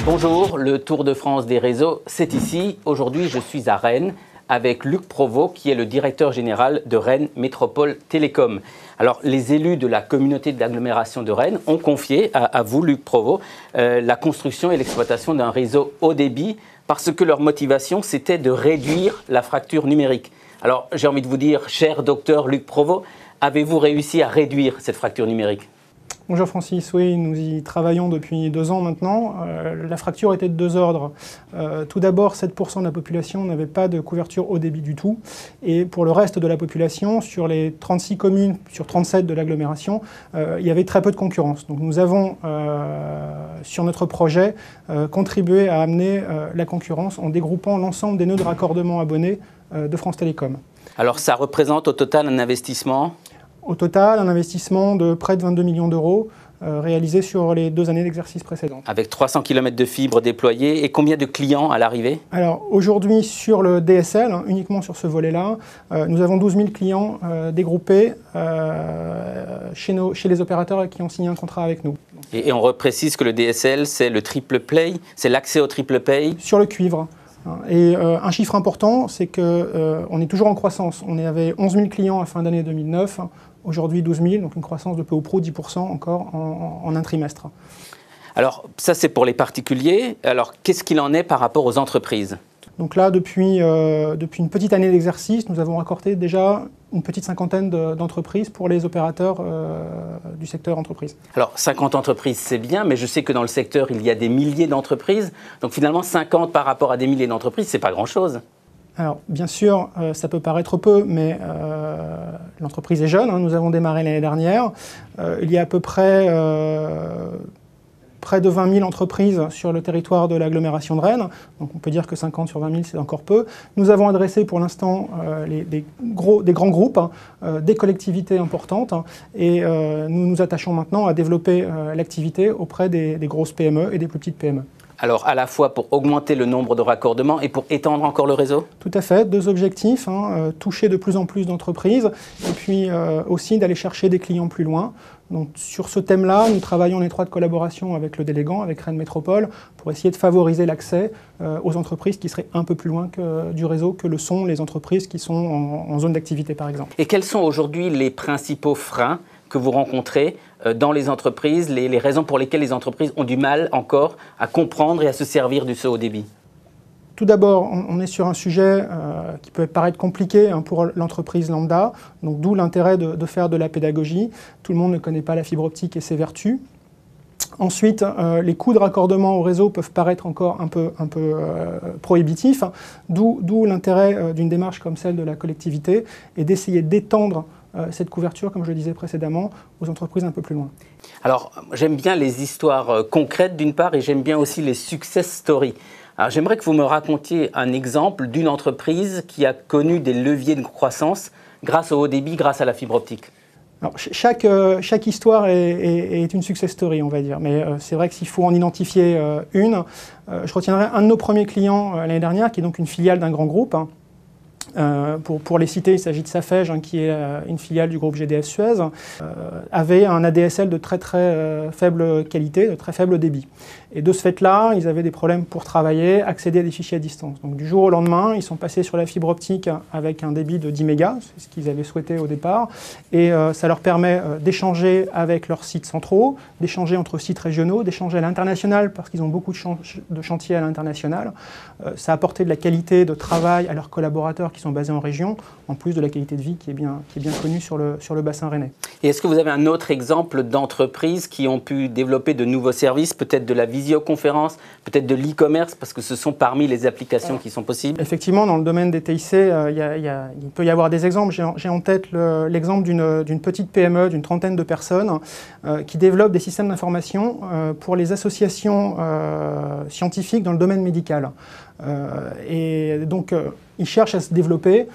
Bonjour, le Tour de France des réseaux, c'est ici. Aujourd'hui, je suis à Rennes avec Luc Provost, qui est le directeur général de Rennes Métropole Télécom. Alors, les élus de la communauté d'agglomération de Rennes ont confié à vous, Luc Provost, la construction et l'exploitation d'un réseau haut débit parce que leur motivation, c'était de réduire la fracture numérique. Alors, j'ai envie de vous dire, cher docteur Luc Provost, avez-vous réussi à réduire cette fracture numérique ? Bonjour Francis, oui, nous y travaillons depuis 2 ans maintenant. La fracture était de 2 ordres. Tout d'abord, 7% de la population n'avait pas de couverture haut débit du tout. Et pour le reste de la population, sur les 36 communes, sur 37 de l'agglomération, il y avait très peu de concurrence. Donc nous avons, sur notre projet, contribué à amener la concurrence en dégroupant l'ensemble des nœuds de raccordement abonnés de France Télécom. Alors ça représente au total un investissement ? Au total, un investissement de près de 22 millions d'euros réalisé sur les 2 années d'exercice précédentes. Avec 300 km de fibres déployées et combien de clients à l'arrivée ? Alors aujourd'hui sur le DSL, uniquement sur ce volet-là, nous avons 12 000 clients dégroupés chez les opérateurs qui ont signé un contrat avec nous. Et on reprécise que le DSL, c'est le triple play, c'est l'accès au triple play ? Sur le cuivre. Et un chiffre important, c'est qu'on est toujours en croissance. On avait 11 000 clients à fin d'année 2009, aujourd'hui 12 000, donc une croissance de peu ou prou 10% encore en un trimestre. Alors ça c'est pour les particuliers, alors qu'est-ce qu'il en est par rapport aux entreprises ? Donc là, depuis une petite année d'exercice, nous avons raccordé déjà une petite cinquantaine d'entreprises pour les opérateurs du secteur entreprise. Alors 50 entreprises c'est bien, mais je sais que dans le secteur il y a des milliers d'entreprises, donc finalement 50 par rapport à des milliers d'entreprises, c'est pas grand-chose. Alors bien sûr, ça peut paraître peu, mais l'entreprise est jeune, nous avons démarré l'année dernière. Il y a à peu près de 20 000 entreprises sur le territoire de l'agglomération de Rennes. Donc on peut dire que 50 sur 20 000, c'est encore peu. Nous avons adressé pour l'instant des grands groupes, des collectivités importantes, et nous nous attachons maintenant à développer l'activité auprès des grosses PME et des plus petites PME. Alors à la fois pour augmenter le nombre de raccordements et pour étendre encore le réseau ? Tout à fait, 2 objectifs, toucher de plus en plus d'entreprises et puis aussi d'aller chercher des clients plus loin. Donc sur ce thème-là, nous travaillons en étroite collaboration avec le délégant, avec Rennes Métropole, pour essayer de favoriser l'accès aux entreprises qui seraient un peu plus loin du réseau que le sont les entreprises qui sont en zone d'activité par exemple. Et quels sont aujourd'hui les principaux freins que vous rencontrez dans les entreprises, les raisons pour lesquelles les entreprises ont du mal encore à comprendre et à se servir du haut débit ? Tout d'abord, on est sur un sujet qui peut paraître compliqué pour l'entreprise lambda, donc d'où l'intérêt de faire de la pédagogie. Tout le monde ne connaît pas la fibre optique et ses vertus. Ensuite, les coûts de raccordement au réseau peuvent paraître encore un peu prohibitifs, d'où l'intérêt d'une démarche comme celle de la collectivité et d'essayer d'étendre cette couverture, comme je le disais précédemment, aux entreprises un peu plus loin. Alors, j'aime bien les histoires concrètes d'une part et j'aime bien aussi les success stories. Alors, j'aimerais que vous me racontiez un exemple d'une entreprise qui a connu des leviers de croissance grâce au haut débit, grâce à la fibre optique. Alors, chaque histoire est une success story, on va dire. Mais c'est vrai que s'il faut en identifier une, je retiendrai un de nos premiers clients l'année dernière, qui est donc une filiale d'un grand groupe. Pour les citer, il s'agit de Safej, qui est une filiale du groupe GDF Suez, avait un ADSL de très faible qualité, de très faible débit. Et de ce fait-là, ils avaient des problèmes pour travailler, accéder à des fichiers à distance. Donc du jour au lendemain, ils sont passés sur la fibre optique avec un débit de 10 mégas, c'est ce qu'ils avaient souhaité au départ, et ça leur permet d'échanger avec leurs sites centraux, d'échanger entre sites régionaux, d'échanger à l'international parce qu'ils ont beaucoup de chantiers à l'international. Ça a apporté de la qualité de travail à leurs collaborateurs qui sont basés en région, en plus de la qualité de vie qui est bien connue sur le bassin rennais. Et est-ce que vous avez un autre exemple d'entreprises qui ont pu développer de nouveaux services, peut-être de la visioconférence, peut-être de l'e-commerce, parce que ce sont parmi les applications qui sont possibles? Effectivement, dans le domaine des TIC, il peut y avoir des exemples. J'ai en tête l'exemple d'une petite PME d'une 30aine de personnes qui développe des systèmes d'information pour les associations scientifiques dans le domaine médical. Et donc, ils cherchent à se développer.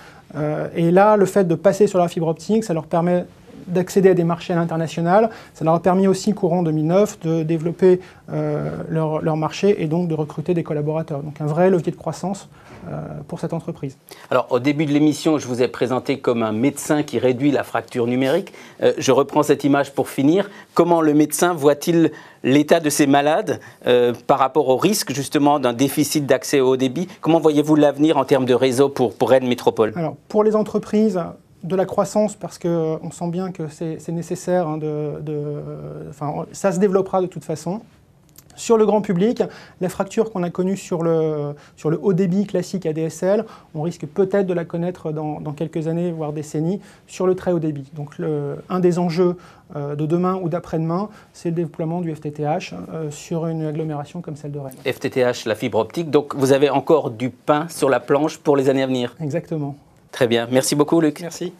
Et là, le fait de passer sur la fibre optique, ça leur permet d'accéder à des marchés à l'international. Ça leur a permis aussi, courant 2009, de développer leur marché et donc de recruter des collaborateurs. Donc un vrai levier de croissance pour cette entreprise. Alors, au début de l'émission, je vous ai présenté comme un médecin qui réduit la fracture numérique. Je reprends cette image pour finir. Comment le médecin voit-il l'état de ces malades par rapport au risque justement d'un déficit d'accès au haut débit? Comment voyez-vous l'avenir en termes de réseau pour Rennes Métropole? Alors, pour les entreprises, de la croissance, parce qu'on sent bien que c'est nécessaire, hein, ça se développera de toute façon. Sur le grand public, la fracture qu'on a connue sur le haut débit classique ADSL, on risque peut-être de la connaître dans quelques années, voire décennies, sur le très haut débit. Donc un des enjeux de demain ou d'après-demain, c'est le déploiement du FTTH sur une agglomération comme celle de Rennes. FTTH, la fibre optique, donc vous avez encore du pain sur la planche pour les années à venir. Exactement. Très bien. Merci beaucoup, Luc. Merci.